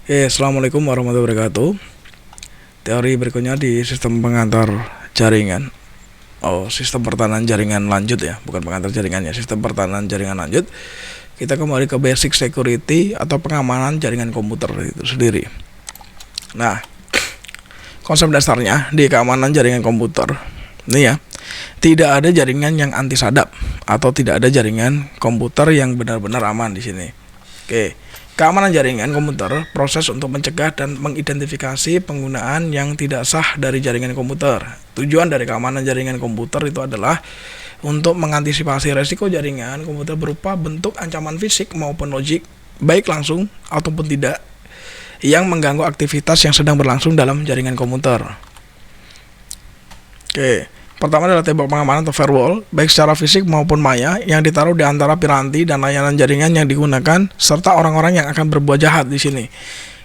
Assalamualaikum warahmatullahi wabarakatuh. Teori berikutnya di sistem pengantar jaringan. Sistem pertahanan jaringan lanjut ya, bukan pengantar jaringannya, sistem pertahanan jaringan lanjut. Kita kembali ke basic security atau pengamanan jaringan komputer itu sendiri. Nah, konsep dasarnya di keamanan jaringan komputer ini ya, tidak ada jaringan yang anti sadap atau tidak ada jaringan komputer yang benar-benar aman di sini. Keamanan jaringan komputer proses untuk mencegah dan mengidentifikasi penggunaan yang tidak sah dari jaringan komputer. Tujuan dari keamanan jaringan komputer itu adalah untuk mengantisipasi resiko jaringan komputer berupa bentuk ancaman fisik maupun logik, baik langsung ataupun tidak, yang mengganggu aktivitas yang sedang berlangsung dalam jaringan komputer. Pertama adalah tembok pengamanan atau firewall, baik secara fisik maupun maya, yang ditaruh di antara piranti dan layanan jaringan yang digunakan, serta orang-orang yang akan berbuat jahat di sini.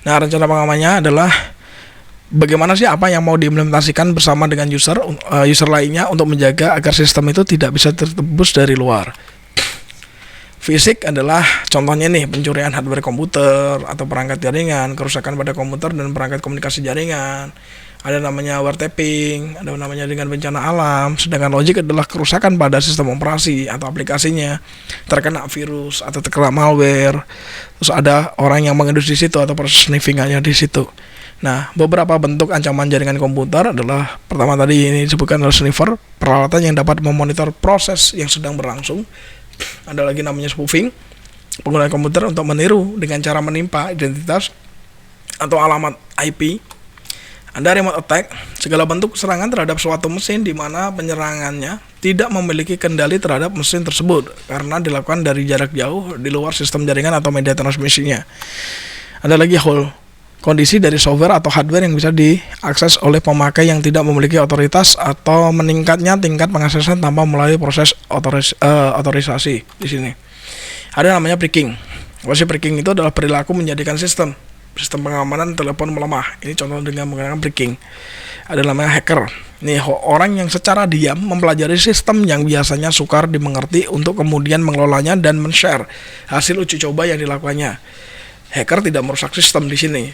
Nah, rencana pengamanannya adalah bagaimana sih apa yang mau diimplementasikan bersama dengan user lainnya untuk menjaga agar sistem itu tidak bisa tertembus dari luar. Fisik adalah contohnya nih, pencurian hardware komputer atau perangkat jaringan, kerusakan pada komputer dan perangkat komunikasi jaringan. Ada namanya wiretapping, ada namanya dengan bencana alam. Sedangkan logik adalah kerusakan pada sistem operasi atau aplikasinya, terkena virus atau terkena malware. Terus ada orang yang mengedus di situ atau proses sniffingannya di situ. Nah, beberapa bentuk ancaman jaringan komputer adalah, pertama tadi ini disebutkan adalah sniffer, peralatan yang dapat memonitor proses yang sedang berlangsung. Ada lagi namanya spoofing, penggunaan komputer untuk meniru dengan cara menimpa identitas atau alamat IP. Ada remote attack, segala bentuk serangan terhadap suatu mesin di mana penyerangannya tidak memiliki kendali terhadap mesin tersebut karena dilakukan dari jarak jauh di luar sistem jaringan atau media transmisinya. Ada lagi hole, kondisi dari software atau hardware yang bisa diakses oleh pemakai yang tidak memiliki otoritas atau meningkatnya tingkat pengaksesan tanpa melalui proses otorisasi di sini. Ada namanya phreaking. Phreaking itu adalah perilaku menjadikan sistem pengamanan telepon melemah. Ini contoh dengan menggunakan phreaking. Ada namanya hacker. Nih, orang yang secara diam mempelajari sistem yang biasanya sukar dimengerti untuk kemudian mengelolanya dan men-share hasil uji coba yang dilakukannya. Hacker tidak merusak sistem di sini.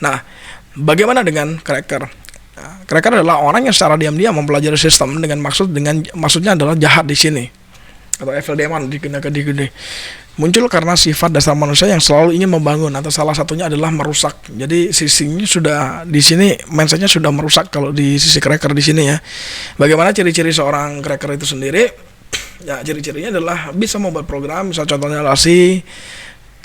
Nah, bagaimana dengan cracker? Cracker adalah orang yang secara diam-diam mempelajari sistem dengan maksudnya adalah jahat di sini. Atau evil demon digunakan di sini. Muncul karena sifat dasar manusia yang selalu ingin membangun, atau salah satunya adalah merusak. Jadi sisinya sudah di sini, mindsetnya sudah merusak kalau di sisi cracker di sini ya. Bagaimana ciri-ciri seorang cracker itu sendiri? Ya, ciri-cirinya adalah bisa membuat program, misal contohnya adalah C++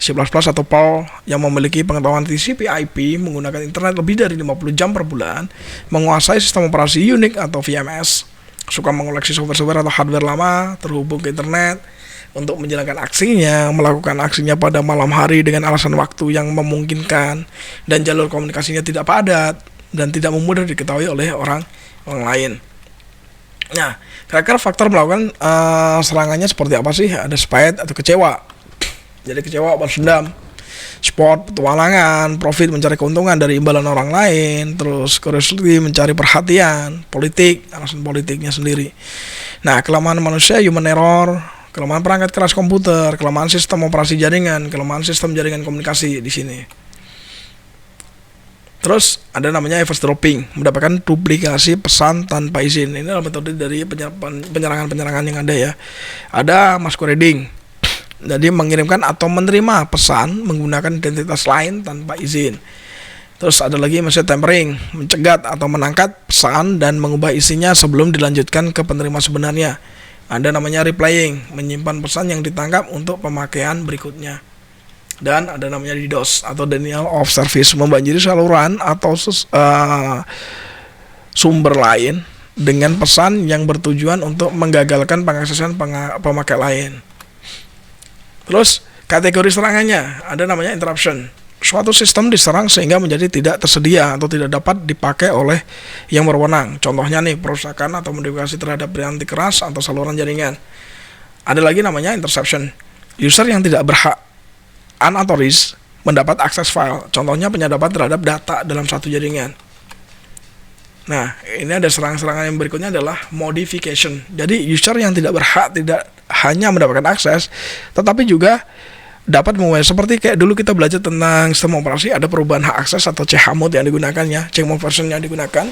atau Perl yang memiliki pengetahuan TCP/IP, menggunakan internet lebih dari 50 jam per bulan, menguasai sistem operasi Unix atau VMS, suka mengoleksi software atau hardware lama, terhubung ke internet untuk menjalankan aksinya, melakukan aksinya pada malam hari dengan alasan waktu yang memungkinkan, dan jalur komunikasinya tidak padat dan tidak mudah diketahui oleh orang lain. Nah, kira-kira faktor melakukan serangannya seperti apa sih? Ada spite atau kecewa. Jadi kecewa, balas dendam, sport, petualangan, profit, mencari keuntungan dari imbalan orang lain, terus curiosity, mencari perhatian, politik, alasan politiknya sendiri. Nah, kelemahan manusia, human error, kelemahan perangkat keras komputer, kelemahan sistem operasi jaringan, kelemahan sistem jaringan komunikasi di sini. Terus ada namanya eavesdropping, mendapatkan duplikasi pesan tanpa izin. Ini adalah metode dari penyerangan-penyerangan yang ada ya. Ada masquerading, jadi mengirimkan atau menerima pesan menggunakan identitas lain tanpa izin. Terus ada lagi message tampering, mencegat atau menangkap pesan dan mengubah isinya sebelum dilanjutkan ke penerima sebenarnya. Ada namanya replaying, menyimpan pesan yang ditangkap untuk pemakaian berikutnya. Dan ada namanya DDoS atau denial of service, membanjiri saluran atau sumber lain dengan pesan yang bertujuan untuk menggagalkan pengaksesan pemakai lain. Terus kategori serangannya ada namanya interruption. Suatu sistem diserang sehingga menjadi tidak tersedia atau tidak dapat dipakai oleh yang berwenang. Contohnya nih, perusakan atau modifikasi terhadap piranti keras atau saluran jaringan. Ada lagi namanya interception. User yang tidak berhak unauthorized mendapat akses file. Contohnya penyadapan terhadap data dalam satu jaringan. Nah, ini ada serangan-serangan yang berikutnya adalah modification. Jadi user yang tidak berhak tidak hanya mendapatkan akses, tetapi juga dapat memulai seperti kayak dulu kita belajar tentang sistem operasi, ada perubahan hak akses atau chmod yang digunakan ya, chmod version yang digunakan,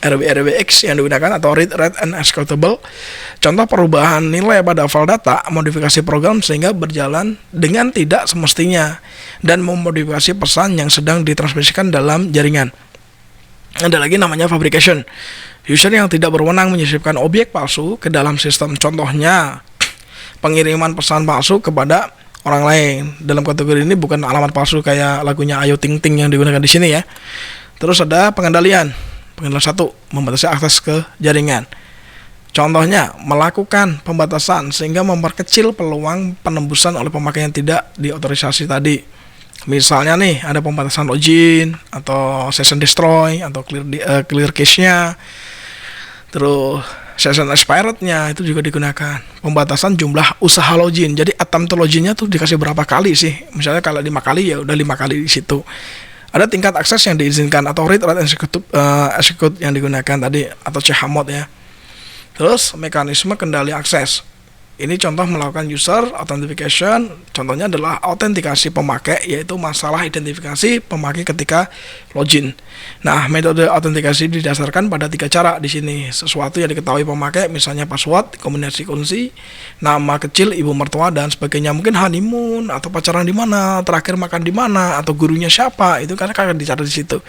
RWX yang digunakan atau read, write, and executable. Contoh perubahan nilai pada file data, modifikasi program sehingga berjalan dengan tidak semestinya, dan memodifikasi pesan yang sedang ditransmisikan dalam jaringan. Ada lagi namanya fabrication. User yang tidak berwenang menyisipkan objek palsu ke dalam sistem. Contohnya pengiriman pesan palsu kepada orang lain. Dalam kategori ini bukan alamat palsu kayak lagunya Ayu Ting Ting yang digunakan di sini ya. Terus ada pengendalian. Pengendalian 1, membatasi akses ke jaringan. Contohnya melakukan pembatasan sehingga memperkecil peluang penembusan oleh pemakai yang tidak diotorisasi tadi. Misalnya nih ada pembatasan login atau session destroy atau clear cache-nya. Terus session expired-nya itu juga digunakan. Pembatasan jumlah usaha login. Jadi attempt to login-nya tuh dikasih berapa kali sih? Misalnya kalau 5 kali ya udah 5 kali di situ. Ada tingkat akses yang diizinkan atau read, write, execute yang digunakan tadi atau chmod ya. Terus mekanisme kendali akses. Ini contoh melakukan user authentication. Contohnya adalah autentikasi pemakai, yaitu masalah identifikasi pemakai ketika login. Nah, metode autentikasi didasarkan pada 3 cara di sini. Sesuatu yang diketahui pemakai, misalnya password, kombinasi kunci, nama kecil ibu mertua dan sebagainya. Mungkin honeymoon atau pacaran di mana, terakhir makan di mana, atau gurunya siapa. Itu kan akan dicatat di situ.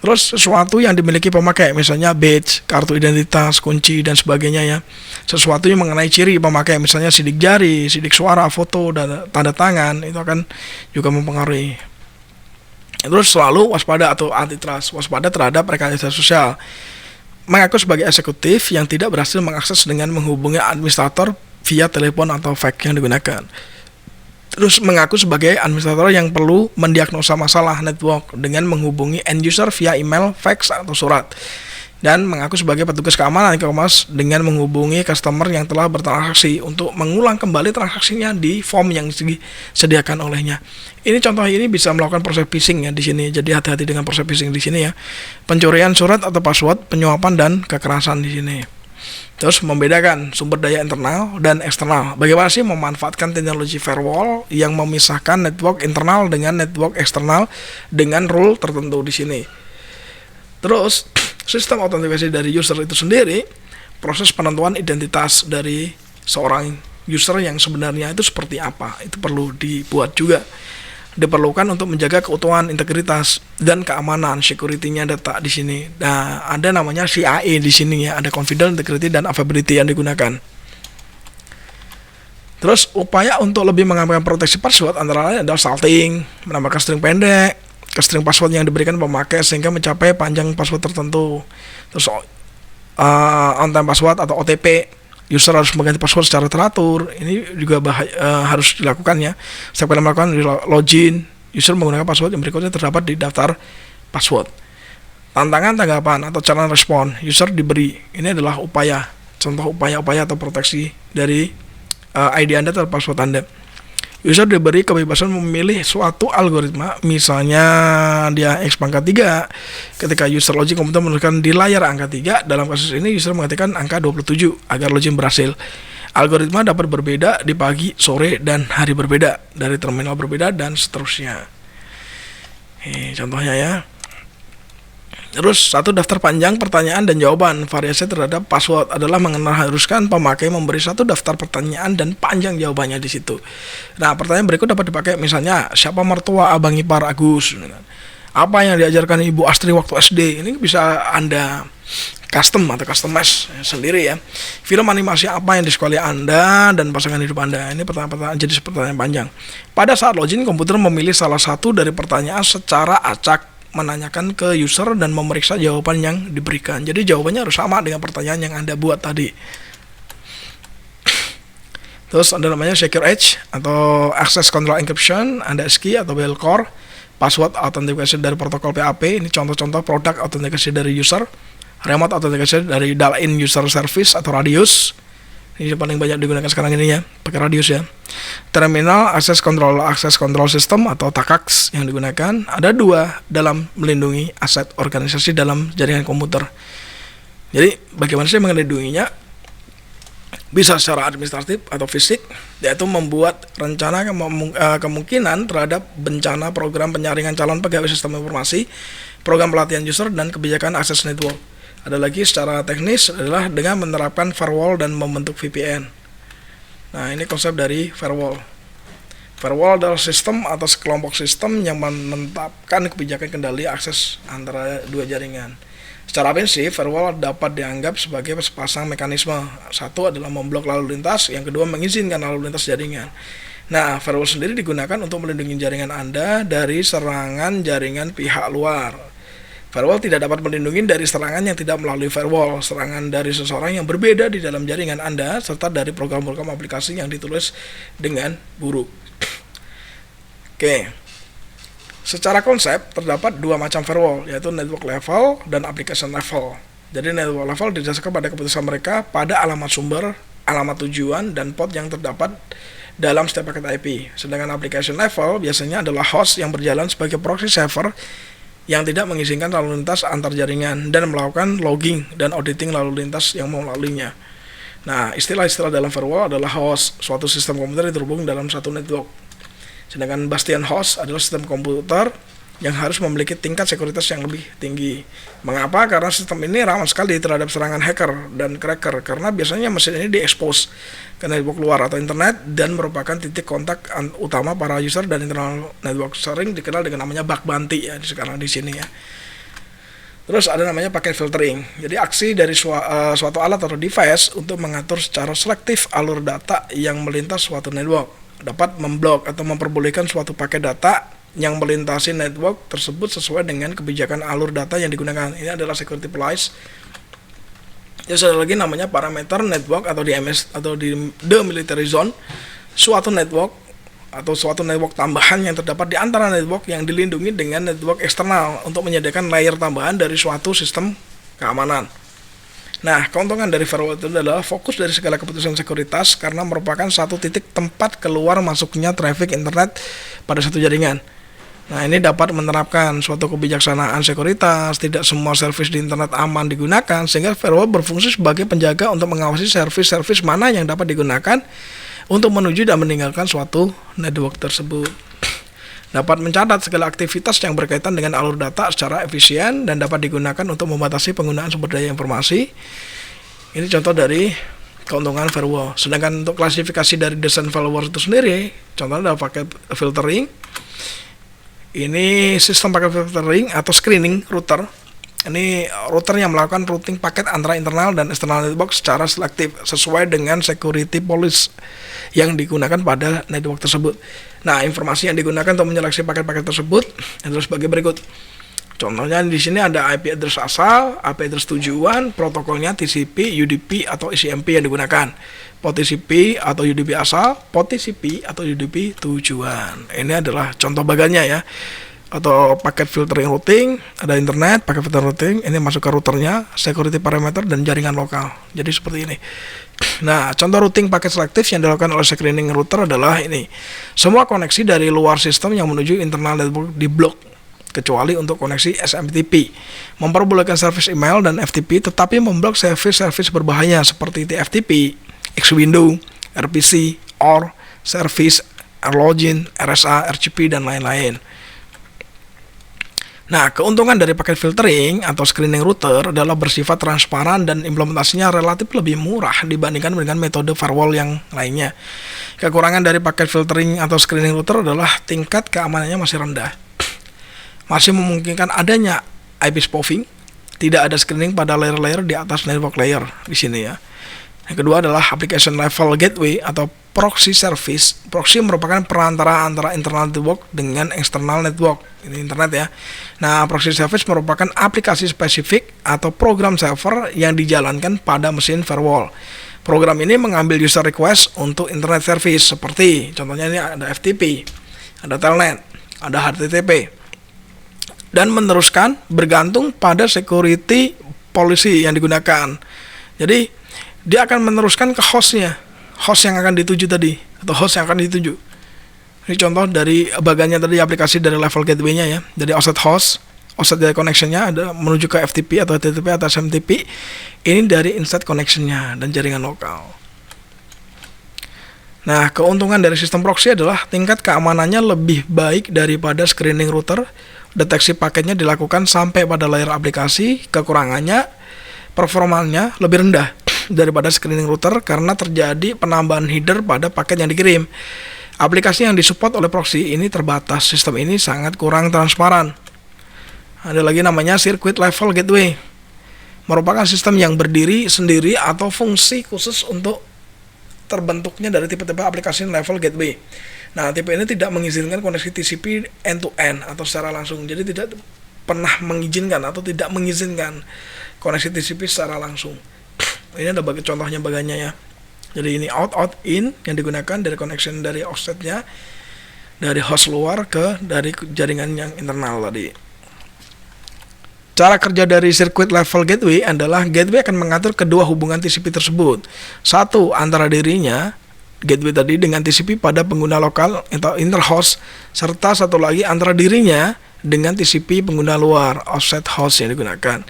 Terus sesuatu yang dimiliki pemakai, misalnya badge, kartu identitas, kunci, dan sebagainya ya. Sesuatu yang mengenai ciri pemakai, misalnya sidik jari, sidik suara, foto, dan tanda tangan, itu akan juga mempengaruhi. Terus selalu waspada atau antitrust, waspada terhadap rekayasa sosial. Mengaku sebagai eksekutif yang tidak berhasil mengakses dengan menghubungi administrator via telepon atau fax yang digunakan. Terus mengaku sebagai administrator yang perlu mendiagnosa masalah network dengan menghubungi end user via email, fax, atau surat. Dan mengaku sebagai petugas keamanan e-commerce dengan menghubungi customer yang telah bertransaksi untuk mengulang kembali transaksinya di form yang disediakan olehnya. Ini contoh ini bisa melakukan proses phishing ya di sini. Jadi hati-hati dengan proses phishing di sini ya. Pencurian surat atau password, penyuapan dan kekerasan di sini. Terus membedakan sumber daya internal dan eksternal. Bagaimana sih memanfaatkan teknologi firewall yang memisahkan network internal dengan network eksternal dengan rule tertentu di sini. Terus sistem autentikasi dari user itu sendiri, proses penentuan identitas dari seorang user yang sebenarnya itu seperti apa, itu perlu dibuat juga. Diperlukan untuk menjaga keutuhan, integritas, dan keamanan security-nya data di sini. Nah, ada namanya CIA di sini ya, ada confidential, integrity, dan availability yang digunakan. Terus upaya untuk lebih mengamankan proteksi password antara lain adalah salting, menambahkan string pendek ke string password yang diberikan pemakai sehingga mencapai panjang password tertentu. Terus on time password atau OTP. User harus mengganti password secara teratur. Ini juga harus dilakukan ya. Setiap kali melakukan login, user menggunakan password yang berikutnya terdapat di daftar password. Tantangan tanggapan atau cara respon user diberi. Ini adalah upaya, contoh upaya-upaya atau proteksi dari ID Anda atau password Anda. User diberi kebebasan memilih suatu algoritma, misalnya dia X pangkat 3. Ketika user login, komputer menunjukkan di layar angka 3. Dalam kasus ini user mengetikkan angka 27 agar login berhasil. Algoritma dapat berbeda di pagi, sore, dan hari berbeda, dari terminal berbeda, dan seterusnya. Contohnya ya. Terus satu daftar panjang pertanyaan dan jawaban. Variasi terhadap password adalah haruskan pemakai memberi satu daftar pertanyaan dan panjang jawabannya di situ. Nah, pertanyaan berikut dapat dipakai misalnya siapa mertua abang ipar Agus? Apa yang diajarkan Ibu Astri waktu SD? Ini bisa Anda custom atau customize sendiri ya. Film animasi apa yang disukai Anda dan pasangan hidup Anda? Ini pertanyaan jadi pertanyaan panjang. Pada saat login, komputer memilih salah satu dari pertanyaan secara acak, menanyakan ke user dan memeriksa jawaban yang diberikan. Jadi jawabannya harus sama dengan pertanyaan yang Anda buat tadi. Terus ada namanya Secure Edge atau Access Control Encryption, ada ASCII atau Belcore, Password Authentication dari protokol PAP. Ini contoh-contoh produk autentikasi dari user. Remote Authentication dari Dial-in User Service atau Radius. Ini paling banyak digunakan sekarang ini ya, pakai Radius ya. Terminal Access Control System atau TACAX yang digunakan ada 2 dalam melindungi aset organisasi dalam jaringan komputer. Jadi bagaimana sih melindunginya? bisa secara administratif atau fisik, yaitu membuat rencana kemungkinan terhadap bencana program penyaringan calon pegawai sistem informasi, program pelatihan user, dan kebijakan akses network. Ada lagi secara teknis adalah dengan menerapkan firewall dan membentuk VPN. Nah, ini konsep dari firewall. Firewall adalah sistem atau sekelompok sistem yang menetapkan kebijakan kendali akses antara dua jaringan. Secara prinsip, firewall dapat dianggap sebagai sepasang mekanisme. Satu adalah memblok lalu lintas, yang kedua mengizinkan lalu lintas jaringan. Nah, firewall sendiri digunakan untuk melindungi jaringan Anda dari serangan jaringan pihak luar. Firewall tidak dapat melindungi dari serangan yang tidak melalui firewall, serangan dari seseorang yang berbeda di dalam jaringan Anda, serta dari program-program aplikasi yang ditulis dengan buruk. Oke. Secara konsep, terdapat dua macam firewall, yaitu network level dan application level. Jadi network level didasarkan pada keputusan mereka pada alamat sumber, alamat tujuan, dan port yang terdapat dalam setiap paket IP. Sedangkan application level biasanya adalah host yang berjalan sebagai proxy server yang tidak mengizinkan lalu lintas antar jaringan dan melakukan logging dan auditing lalu lintas yang melaluinya. Nah, istilah-istilah dalam firewall adalah host, suatu sistem komputer yang terhubung dalam satu network. Sedangkan bastion host adalah sistem komputer yang harus memiliki tingkat sekuritas yang lebih tinggi. Mengapa? Karena sistem ini rawan sekali terhadap serangan hacker dan cracker, karena biasanya mesin ini diekspos ke network luar atau internet dan merupakan titik kontak utama para user dan internal network. Sering dikenal dengan namanya bug bounty ya sekarang di sini ya. Terus ada namanya packet filtering. Jadi aksi dari suatu alat atau device untuk mengatur secara selektif alur data yang melintas suatu network, dapat memblok atau memperbolehkan suatu paket data yang melintasi network tersebut sesuai dengan kebijakan alur data yang digunakan. Ini adalah security policy. Ya, ada lagi namanya parameter network atau DMS atau di demilitarized zone, suatu network atau suatu network tambahan yang terdapat di antara network yang dilindungi dengan network eksternal untuk menyediakan layer tambahan dari suatu sistem keamanan. Nah, keuntungan dari firewall itu adalah fokus dari segala keputusan sekuritas karena merupakan satu titik tempat keluar masuknya traffic internet pada satu jaringan. Nah, ini dapat menerapkan suatu kebijaksanaan sekuritas, tidak semua service di internet aman digunakan, sehingga firewall berfungsi sebagai penjaga untuk mengawasi service-service mana yang dapat digunakan untuk menuju dan meninggalkan suatu network tersebut. Dapat mencatat segala aktivitas yang berkaitan dengan alur data secara efisien dan dapat digunakan untuk membatasi penggunaan sumber daya informasi. Ini contoh dari keuntungan firewall. Sedangkan untuk klasifikasi dari desain firewall itu sendiri, contohnya ada paket filtering. Ini sistem paket filtering atau screening router. Ini router yang melakukan routing paket antara internal dan eksternal network secara selektif sesuai dengan security policy yang digunakan pada network tersebut. Nah, informasi yang digunakan untuk menyeleksi paket-paket tersebut adalah sebagai berikut. Contohnya di sini ada IP address asal, IP address tujuan, protokolnya TCP, UDP atau ECMP yang digunakan. Port TCP atau UDP asal, port TCP atau UDP tujuan. Ini adalah contoh bagannya ya. Atau paket filtering routing, ada internet, paket filtering routing, ini masuk ke routernya, security parameter dan jaringan lokal. Jadi seperti ini. Nah, contoh routing paket selektif yang dilakukan oleh screening router adalah ini. Semua koneksi dari luar sistem yang menuju internal network diblok, kecuali untuk koneksi SMTP. Memperbolehkan service email dan FTP, tetapi memblok service-service berbahaya seperti TFTP, X-Window, RPC, OR, service, RLogin, RSA, RCP, dan lain-lain. Nah, keuntungan dari paket filtering atau screening router adalah bersifat transparan dan implementasinya relatif lebih murah dibandingkan dengan metode firewall yang lainnya. Kekurangan dari paket filtering atau screening router adalah tingkat keamanannya masih rendah. Masih memungkinkan adanya IP spoofing, tidak ada screening pada layer-layer di atas network layer di sini ya. Yang kedua adalah application level gateway atau proxy service. Proxy merupakan perantara antara internal network dengan external network. Ini internet ya. Nah, proxy service merupakan aplikasi spesifik atau program server yang dijalankan pada mesin firewall. Program ini mengambil user request untuk internet service seperti contohnya ini ada FTP, ada Telnet, ada HTTP. Dan meneruskan bergantung pada security policy yang digunakan. Jadi dia akan meneruskan ke hostnya, host yang akan dituju tadi atau host yang akan dituju. Ini contoh dari bagannya tadi aplikasi dari level gateway-nya ya. Jadi offset dari connection-nya ada menuju ke FTP atau HTTP atau SMTP. Ini dari inset connection-nya dan jaringan lokal. Nah, keuntungan dari sistem proxy adalah tingkat keamanannya lebih baik daripada screening router. Deteksi paketnya dilakukan sampai pada layer aplikasi. Kekurangannya, performanya lebih rendah daripada screening router karena terjadi penambahan header pada paket yang dikirim. Aplikasi yang disupport oleh proxy ini terbatas. Sistem ini sangat kurang transparan. Ada lagi namanya Circuit Level Gateway. Merupakan sistem yang berdiri sendiri atau fungsi khusus untuk terbentuknya dari tipe-tipe aplikasi level gateway. Nah, tipe ini tidak mengizinkan koneksi TCP end-to-end atau secara langsung. Jadi tidak pernah mengizinkan atau tidak mengizinkan koneksi TCP secara langsung. Ini ada contohnya bagiannya ya. Jadi ini out in yang digunakan dari connection dari offsetnya dari host luar ke dari jaringan yang internal tadi. Cara kerja dari circuit level gateway adalah gateway akan mengatur kedua hubungan TCP tersebut. Satu, antara dirinya, gateway tadi dengan TCP pada pengguna lokal atau interhost, serta satu lagi antara dirinya dengan TCP pengguna luar, offset host yang digunakan.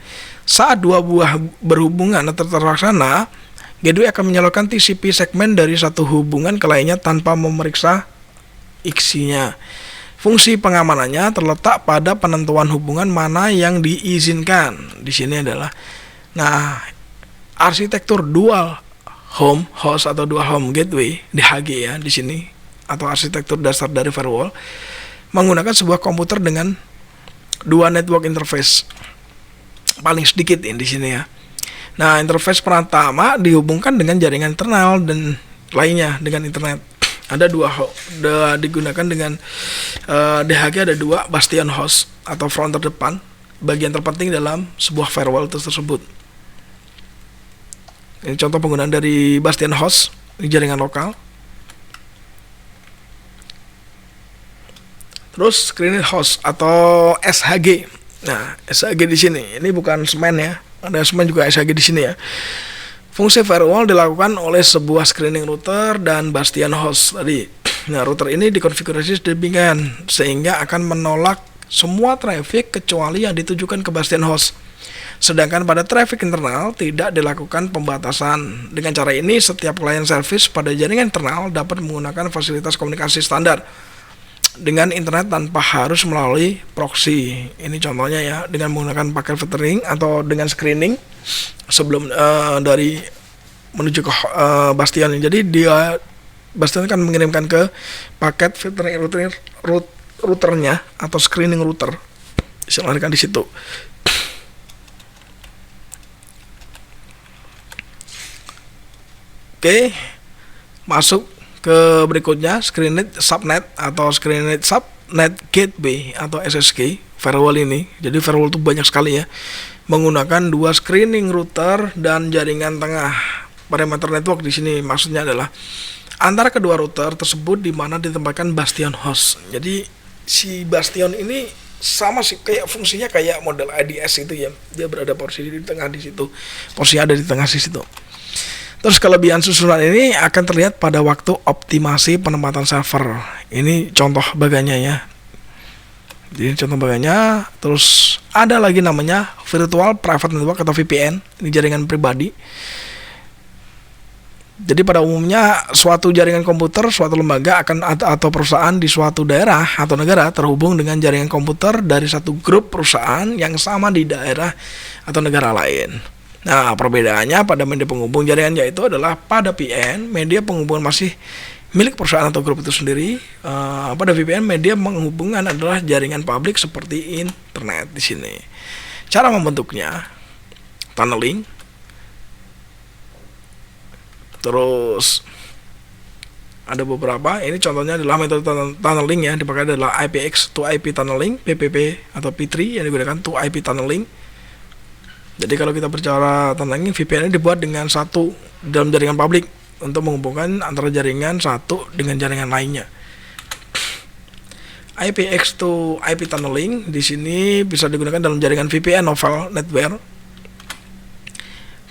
Saat dua buah berhubungan atau terlaksana, gateway akan menyalurkan TCP segmen dari satu hubungan ke lainnya tanpa memeriksa IXI-nya. Fungsi pengamanannya terletak pada penentuan hubungan mana yang diizinkan. Di sini adalah, nah, arsitektur dual home host atau dual home gateway (DHG) ya di sini, atau arsitektur dasar dari firewall menggunakan sebuah komputer dengan dua network interface paling sedikit di sini ya. Nah, interface pertama dihubungkan dengan jaringan internal dan lainnya dengan internet. Ada digunakan dengan DHG ada dua bastion host atau front terdepan, bagian terpenting dalam sebuah firewall tersebut. Ini contoh penggunaan dari bastion host di jaringan lokal. Terus screening host atau SHG. Nah, SHG di sini ini bukan semen ya, ada semen juga SHG di sini ya. Fungsi firewall dilakukan oleh sebuah screening router dan bastion host tadi. Nah, router ini dikonfigurasi sedemikian sehingga akan menolak semua traffic kecuali yang ditujukan ke bastion host. Sedangkan pada traffic internal tidak dilakukan pembatasan. Dengan cara ini, setiap client service pada jaringan internal dapat menggunakan fasilitas komunikasi standar dengan internet tanpa harus melalui proxy. Ini contohnya ya, dengan menggunakan paket filtering atau dengan screening sebelum dari menuju ke bastion. Jadi dia bastion kan mengirimkan ke paket filtering routernya atau screening router. Diselarkan di situ. Oke, masuk ke berikutnya, screening subnet atau screening subnet gateway atau SSG firewall ini. Jadi firewall itu banyak sekali ya, menggunakan dua screening router dan jaringan tengah. Perimeter network di sini maksudnya adalah antara kedua router tersebut di mana ditempatkan bastion host. Jadi si bastion ini sama sih kayak fungsinya kayak model IDS itu ya. Dia berada porsi di tengah di situ. Porsi ada di tengah di situ. Terus kelebihan susunan ini akan terlihat pada waktu optimasi penempatan server. Ini contoh bagiannya ya. Jadi contoh bagiannya. Terus ada lagi namanya Virtual Private Network atau VPN. Ini jaringan pribadi. Jadi pada umumnya suatu jaringan komputer, suatu lembaga akan atau perusahaan di suatu daerah atau negara terhubung dengan jaringan komputer dari satu grup perusahaan yang sama di daerah atau negara lain. Nah, perbedaannya pada media penghubung jaringan yaitu adalah pada VPN, media penghubungan masih milik perusahaan atau grup itu sendiri. Pada VPN, media penghubungan adalah jaringan publik seperti internet di sini. Cara membentuknya, tunneling. Terus ada beberapa. Ini contohnya adalah metode tunneling ya, dipakai adalah IPX to IP tunneling, PPP atau P3 yang digunakan to IP tunneling. Jadi kalau kita bicara tunneling, VPN ini dibuat dengan satu dalam jaringan publik untuk menghubungkan antara jaringan satu dengan jaringan lainnya. IPX to IP tunneling di sini bisa digunakan dalam jaringan VPN novel network.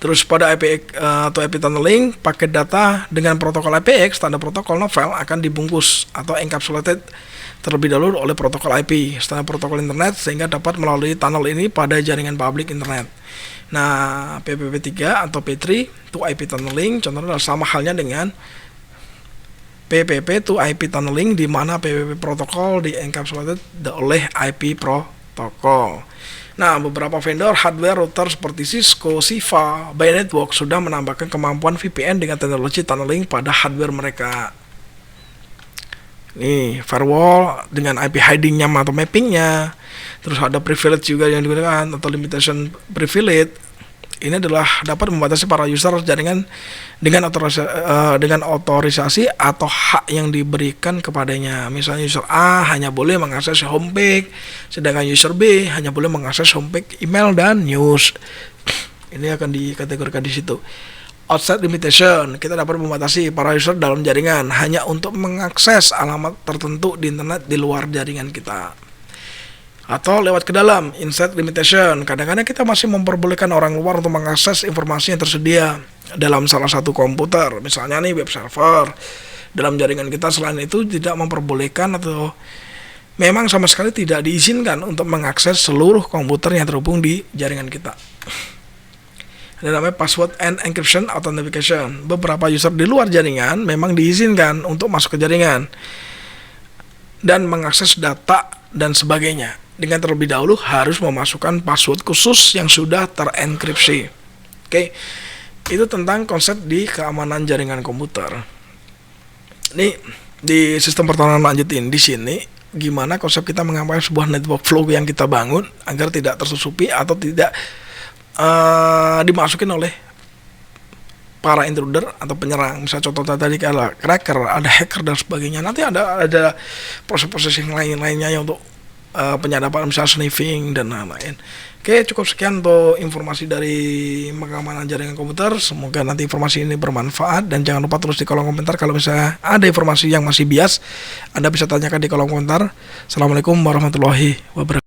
Terus pada IPX atau IP tunneling, paket data dengan protokol IPX, standar protokol novel akan dibungkus atau encapsulated terlebih dahulu oleh protokol IP, standar protokol internet, sehingga dapat melalui tunnel ini pada jaringan publik internet. Nah, PPP3 atau P3 to IP tunneling contohnya adalah sama halnya dengan PPP to IP tunneling, di mana PPP protokol di-encapsulated oleh IP protokol. Nah, beberapa vendor hardware router seperti Cisco, Siva, Bay Network sudah menambahkan kemampuan VPN dengan teknologi tunneling pada hardware mereka. Nih, firewall dengan IP hidingnya atau mappingnya. Terus ada privilege juga yang digunakan atau limitation privilege. Ini adalah dapat membatasi para user jaringan dengan otorisasi atau hak yang diberikan kepadanya. Misalnya user A hanya boleh mengakses homepage, sedangkan user B hanya boleh mengakses homepage email dan news. Ini akan dikategorikan di situ. Outside limitation, kita dapat membatasi para user dalam jaringan hanya untuk mengakses alamat tertentu di internet di luar jaringan kita. Atau lewat ke dalam, inside limitation. Kadang-kadang kita masih memperbolehkan orang luar untuk mengakses informasi yang tersedia dalam salah satu komputer. Misalnya nih web server dalam jaringan kita, selain itu tidak memperbolehkan atau memang sama sekali tidak diizinkan untuk mengakses seluruh komputer yang terhubung di jaringan kita. Ada namanya password and encryption authentication. Beberapa user di luar jaringan memang diizinkan untuk masuk ke jaringan dan mengakses data dan sebagainya, dengan terlebih dahulu harus memasukkan password khusus yang sudah terenkripsi. Oke, itu tentang konsep di keamanan jaringan komputer. Ini di sistem pertahanan lanjutin di sini gimana konsep kita mengamankan sebuah network flow yang kita bangun agar tidak tersusupi atau tidak dimasukin oleh para intruder atau penyerang. Misalnya contoh tadi kayak cracker, ada hacker dan sebagainya. Nanti ada proses-proses yang lainnya yang untuk penyadapan, misalnya sniffing dan lain-lain. Oke, cukup sekian untuk informasi dari pengamanan jaringan komputer. Semoga nanti informasi ini bermanfaat, dan jangan lupa tulis di kolom komentar kalau misalnya ada informasi yang masih bias. Anda bisa tanyakan di kolom komentar. Assalamualaikum warahmatullahi wabarakatuh.